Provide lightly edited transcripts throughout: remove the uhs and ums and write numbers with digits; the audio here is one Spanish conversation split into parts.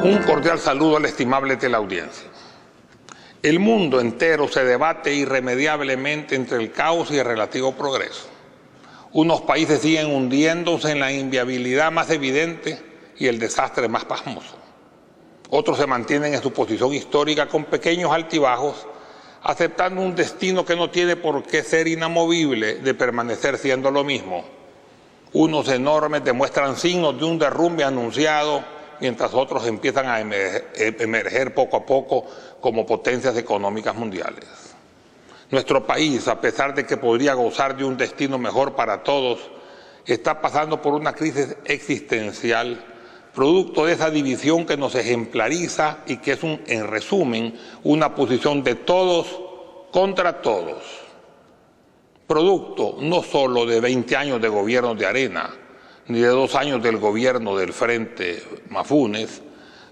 Un cordial saludo a la estimable teleaudiencia. El mundo entero se debate irremediablemente entre el caos y el relativo progreso. Unos países siguen hundiéndose en la inviabilidad más evidente y el desastre más pasmoso. Otros se mantienen en su posición histórica con pequeños altibajos, aceptando un destino que no tiene por qué ser inamovible de permanecer siendo lo mismo. Unos enormes demuestran signos de un derrumbe anunciado, mientras otros empiezan a emerger poco a poco como potencias económicas mundiales. Nuestro país, a pesar de que podría gozar de un destino mejor para todos, está pasando por una crisis existencial, producto de esa división que nos ejemplariza y que es, en resumen, una posición de todos contra todos. Producto no solo de 20 años de gobierno de Arena, ni de 2 años del gobierno del Frente Mafunes,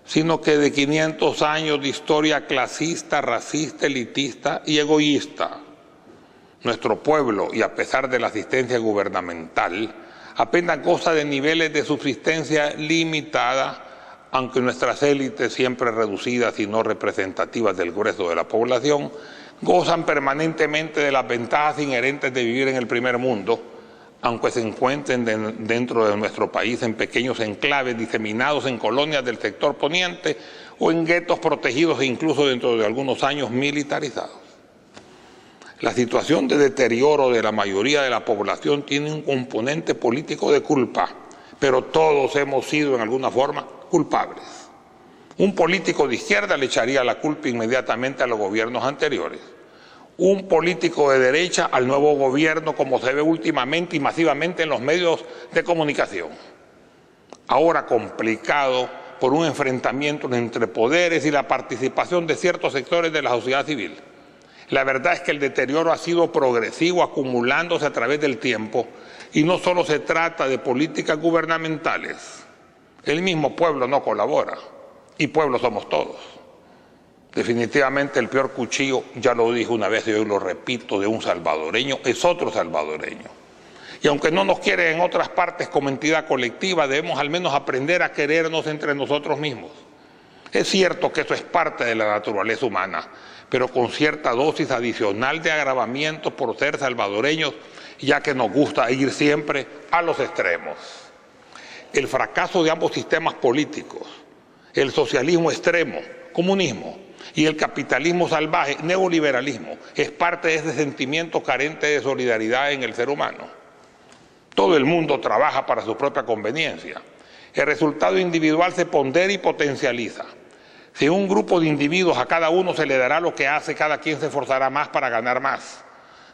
sino que de 500 años de historia clasista, racista, elitista y egoísta. Nuestro pueblo, y a pesar de la asistencia gubernamental, apenas goza de niveles de subsistencia limitada, aunque nuestras élites, siempre reducidas y no representativas del grueso de la población, gozan permanentemente de las ventajas inherentes de vivir en el primer mundo, aunque se encuentren dentro de nuestro país en pequeños enclaves diseminados en colonias del sector poniente o en guetos protegidos e incluso dentro de algunos años militarizados. La situación de deterioro de la mayoría de la población tiene un componente político de culpa, pero todos hemos sido en alguna forma culpables. Un político de izquierda le echaría la culpa inmediatamente a los gobiernos anteriores. Un político de derecha al nuevo gobierno, como se ve últimamente y masivamente en los medios de comunicación. Ahora complicado por un enfrentamiento entre poderes y la participación de ciertos sectores de la sociedad civil. La verdad es que el deterioro ha sido progresivo, acumulándose a través del tiempo, y no solo se trata de políticas gubernamentales. El mismo pueblo no colabora, y pueblo somos todos. Definitivamente el peor cuchillo, ya lo dije una vez y hoy lo repito, de un salvadoreño es otro salvadoreño. Y aunque no nos quieren en otras partes como entidad colectiva, debemos al menos aprender a querernos entre nosotros mismos. Es cierto que eso es parte de la naturaleza humana, pero con cierta dosis adicional de agravamiento por ser salvadoreños, ya que nos gusta ir siempre a los extremos. El fracaso de ambos sistemas políticos, el socialismo extremo, comunismo, y el capitalismo salvaje, neoliberalismo, es parte de ese sentimiento carente de solidaridad en el ser humano. Todo el mundo trabaja para su propia conveniencia. El resultado individual se pondera y potencializa. Si un grupo de individuos a cada uno se le dará lo que hace, cada quien se esforzará más para ganar más.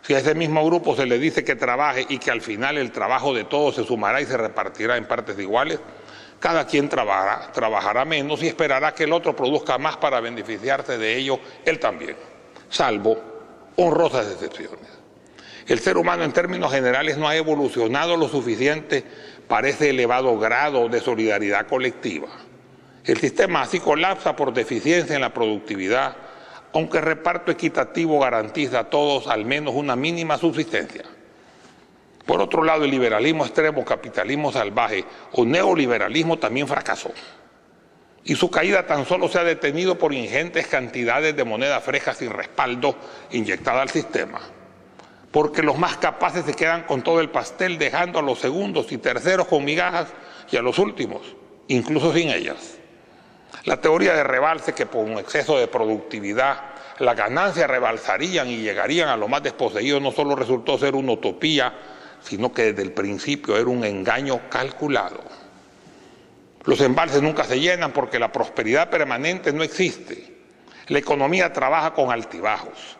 Si a ese mismo grupo se le dice que trabaje y que al final el trabajo de todos se sumará y se repartirá en partes iguales, cada quien trabajará menos y esperará que el otro produzca más para beneficiarse de ello él también, salvo honrosas excepciones. El ser humano en términos generales no ha evolucionado lo suficiente para ese elevado grado de solidaridad colectiva. El sistema así colapsa por deficiencia en la productividad, aunque el reparto equitativo garantiza a todos al menos una mínima subsistencia. Por otro lado, el liberalismo extremo, capitalismo salvaje o neoliberalismo también fracasó. Y su caída tan solo se ha detenido por ingentes cantidades de moneda fresca sin respaldo inyectada al sistema. Porque los más capaces se quedan con todo el pastel, dejando a los segundos y terceros con migajas y a los últimos, incluso sin ellas. La teoría de rebalse, que por un exceso de productividad las ganancias rebalsarían y llegarían a los más desposeídos, no solo resultó ser una utopía, sino que desde el principio era un engaño calculado. Los embalses nunca se llenan porque la prosperidad permanente no existe. La economía trabaja con altibajos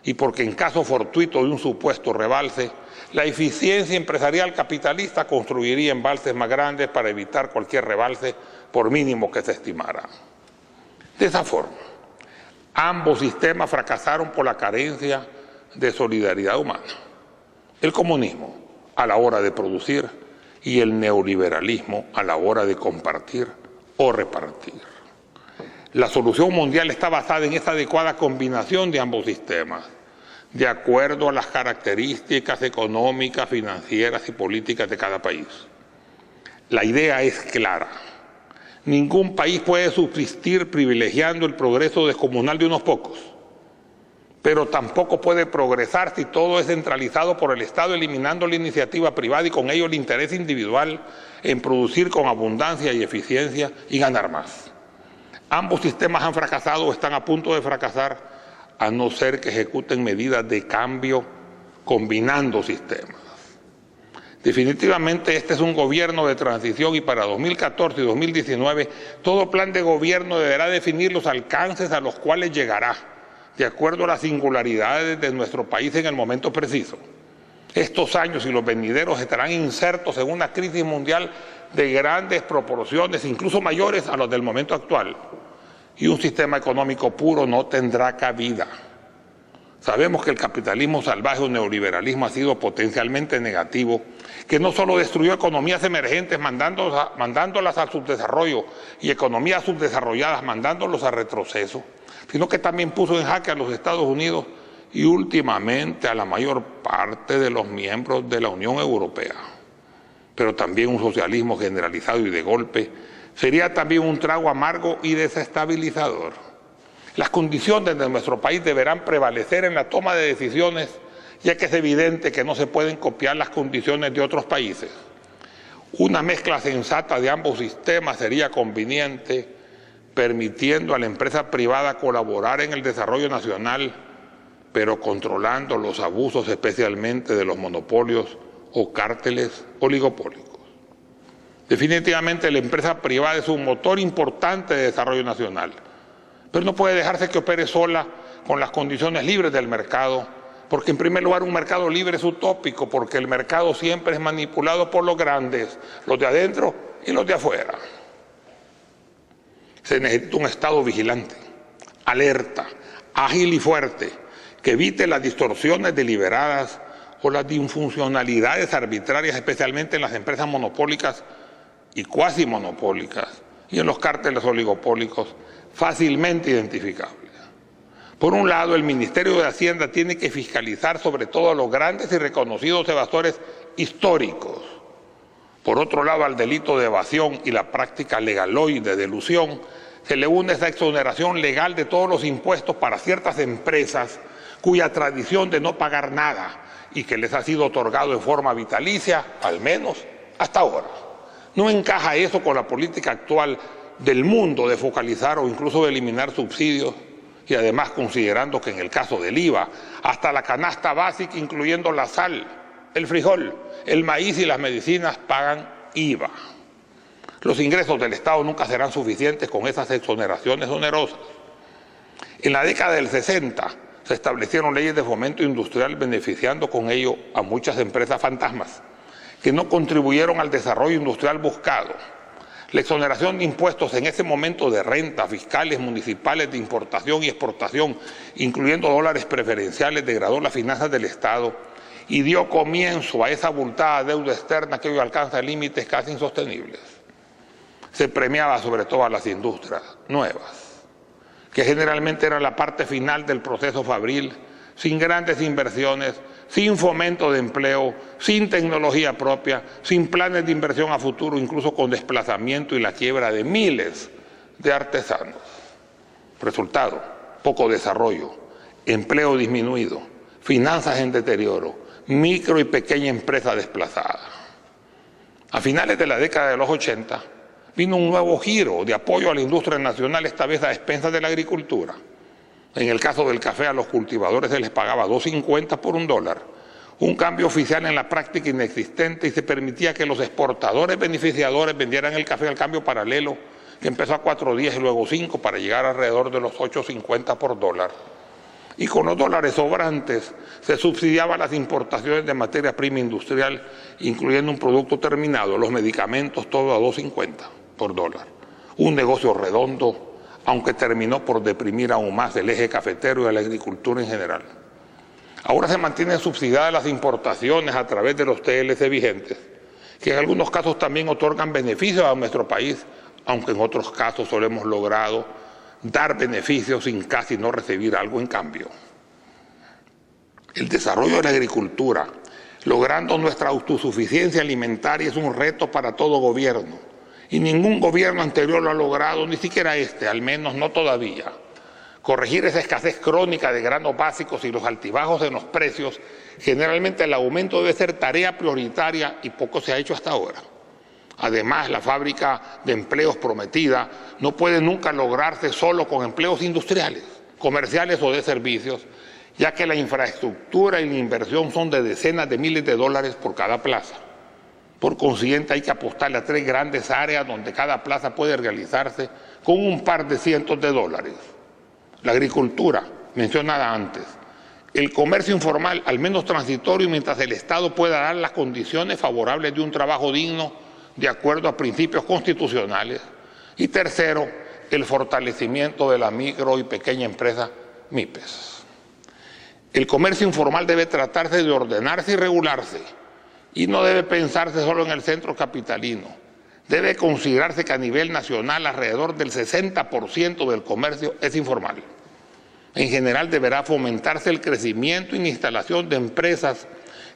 y porque en caso fortuito de un supuesto rebalse, la eficiencia empresarial capitalista construiría embalses más grandes para evitar cualquier rebalse por mínimo que se estimara. De esa forma, ambos sistemas fracasaron por la carencia de solidaridad humana. El comunismo a la hora de producir y el neoliberalismo a la hora de compartir o repartir. La solución mundial está basada en esta adecuada combinación de ambos sistemas, de acuerdo a las características económicas, financieras y políticas de cada país. La idea es clara. Ningún país puede subsistir privilegiando el progreso descomunal de unos pocos, pero tampoco puede progresar si todo es centralizado por el Estado, eliminando la iniciativa privada y con ello el interés individual en producir con abundancia y eficiencia y ganar más. Ambos sistemas han fracasado o están a punto de fracasar, a no ser que ejecuten medidas de cambio combinando sistemas. Definitivamente este es un gobierno de transición y para 2014 y 2019 todo plan de gobierno deberá definir los alcances a los cuales llegará, de acuerdo a las singularidades de nuestro país en el momento preciso. Estos años y los venideros estarán insertos en una crisis mundial de grandes proporciones, incluso mayores a los del momento actual, y un sistema económico puro no tendrá cabida. Sabemos que el capitalismo salvaje o neoliberalismo ha sido potencialmente negativo, que no solo destruyó economías emergentes mandándolas al subdesarrollo y economías subdesarrolladas mandándolos a retroceso, sino que también puso en jaque a los Estados Unidos y últimamente a la mayor parte de los miembros de la Unión Europea. Pero también un socialismo generalizado y de golpe sería también un trago amargo y desestabilizador. Las condiciones de nuestro país deberán prevalecer en la toma de decisiones, ya que es evidente que no se pueden copiar las condiciones de otros países. Una mezcla sensata de ambos sistemas sería conveniente, permitiendo a la empresa privada colaborar en el desarrollo nacional, pero controlando los abusos especialmente de los monopolios o cárteles oligopólicos. Definitivamente la empresa privada es un motor importante de desarrollo nacional, pero no puede dejarse que opere sola con las condiciones libres del mercado, porque en primer lugar un mercado libre es utópico, porque el mercado siempre es manipulado por los grandes, los de adentro y los de afuera. Se necesita un Estado vigilante, alerta, ágil y fuerte, que evite las distorsiones deliberadas o las disfuncionalidades arbitrarias, especialmente en las empresas monopólicas y cuasi monopólicas y en los cárteles oligopólicos fácilmente identificables. Por un lado, el Ministerio de Hacienda tiene que fiscalizar sobre todo a los grandes y reconocidos evasores históricos. Por otro lado, al delito de evasión y la práctica legaloide de elusión, se le une esa exoneración legal de todos los impuestos para ciertas empresas cuya tradición de no pagar nada y que les ha sido otorgado en forma vitalicia, al menos hasta ahora. No encaja eso con la política actual del mundo de focalizar o incluso de eliminar subsidios, y además considerando que en el caso del IVA, hasta la canasta básica, incluyendo la sal, el frijol, el maíz y las medicinas, pagan IVA. Los ingresos del Estado nunca serán suficientes con esas exoneraciones onerosas. En la década del 60 se establecieron leyes de fomento industrial beneficiando con ello a muchas empresas fantasmas que no contribuyeron al desarrollo industrial buscado. La exoneración de impuestos en ese momento de renta, fiscales, municipales, de importación y exportación, incluyendo dólares preferenciales, degradó las finanzas del Estado y dio comienzo a esa abultada deuda externa que hoy alcanza límites casi insostenibles. Se premiaba sobre todo a las industrias nuevas, que generalmente eran la parte final del proceso fabril, sin grandes inversiones, sin fomento de empleo, sin tecnología propia, sin planes de inversión a futuro, incluso con desplazamiento y la quiebra de miles de artesanos. Resultado, poco desarrollo, empleo disminuido, finanzas en deterioro, micro y pequeña empresa desplazada. A finales de la década de los 80 vino un nuevo giro de apoyo a la industria nacional, esta vez a expensas de la agricultura. En el caso del café, a los cultivadores se les pagaba $2.50 por $1, un cambio oficial en la práctica inexistente, y se permitía que los exportadores beneficiadores vendieran el café al cambio paralelo, que empezó a 4.10 y luego 5 para llegar alrededor de los $8.50 por $1. Y con los dólares sobrantes se subsidiaban las importaciones de materia prima industrial, incluyendo un producto terminado, los medicamentos, todo a $2.50 por $1. Un negocio redondo, aunque terminó por deprimir aún más el eje cafetero y a la agricultura en general. Ahora se mantienen subsidiadas las importaciones a través de los TLC vigentes, que en algunos casos también otorgan beneficios a nuestro país, aunque en otros casos solo hemos logrado dar beneficios sin casi no recibir algo en cambio. El desarrollo de la agricultura, logrando nuestra autosuficiencia alimentaria, es un reto para todo gobierno. Y ningún gobierno anterior lo ha logrado, ni siquiera este, al menos no todavía. Corregir esa escasez crónica de granos básicos y los altibajos en los precios, generalmente el aumento debe ser tarea prioritaria y poco se ha hecho hasta ahora. Además, la fábrica de empleos prometida no puede nunca lograrse solo con empleos industriales, comerciales o de servicios, ya que la infraestructura y la inversión son de decenas de miles de dólares por cada plaza. Por consiguiente, hay que apostarle a 3 grandes áreas donde cada plaza puede realizarse con un par de cientos de dólares. La agricultura, mencionada antes. El comercio informal, al menos transitorio, mientras el Estado pueda dar las condiciones favorables de un trabajo digno de acuerdo a principios constitucionales. Y tercero, el fortalecimiento de la micro y pequeña empresa MIPES. El comercio informal debe tratarse de ordenarse y regularse. Y no debe pensarse solo en el centro capitalino. Debe considerarse que a nivel nacional alrededor del 60% del comercio es informal. En general deberá fomentarse el crecimiento y la instalación de empresas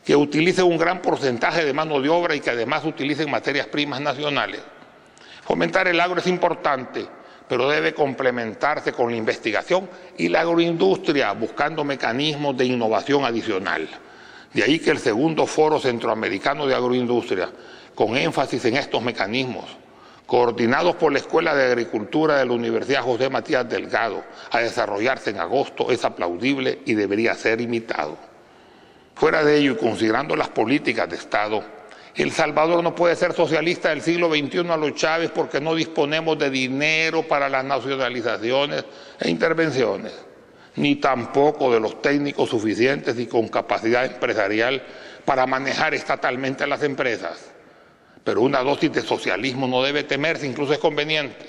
que utilicen un gran porcentaje de mano de obra y que además utilicen materias primas nacionales. Fomentar el agro es importante, pero debe complementarse con la investigación y la agroindustria, buscando mecanismos de innovación adicional. De ahí que el segundo Foro Centroamericano de Agroindustria, con énfasis en estos mecanismos, coordinados por la Escuela de Agricultura de la Universidad José Matías Delgado, a desarrollarse en agosto, es aplaudible y debería ser imitado. Fuera de ello y considerando las políticas de Estado, El Salvador no puede ser socialista del siglo XXI a los Chávez porque no disponemos de dinero para las nacionalizaciones e intervenciones, ni tampoco de los técnicos suficientes y con capacidad empresarial para manejar estatalmente a las empresas. Pero una dosis de socialismo no debe temerse, incluso es conveniente.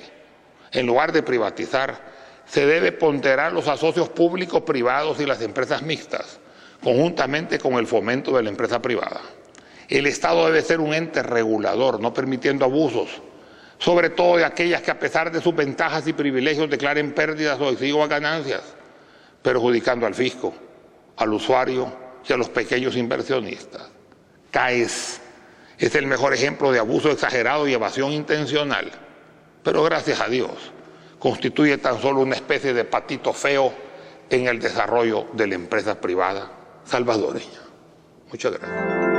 En lugar de privatizar, se debe ponderar los asocios públicos, privados y las empresas mixtas, conjuntamente con el fomento de la empresa privada. El Estado debe ser un ente regulador, no permitiendo abusos, sobre todo de aquellas que a pesar de sus ventajas y privilegios declaren pérdidas o exiguas ganancias, perjudicando al fisco, al usuario y a los pequeños inversionistas. CAES es el mejor ejemplo de abuso exagerado y evasión intencional, pero gracias a Dios constituye tan solo una especie de patito feo en el desarrollo de la empresa privada salvadoreña. Muchas gracias.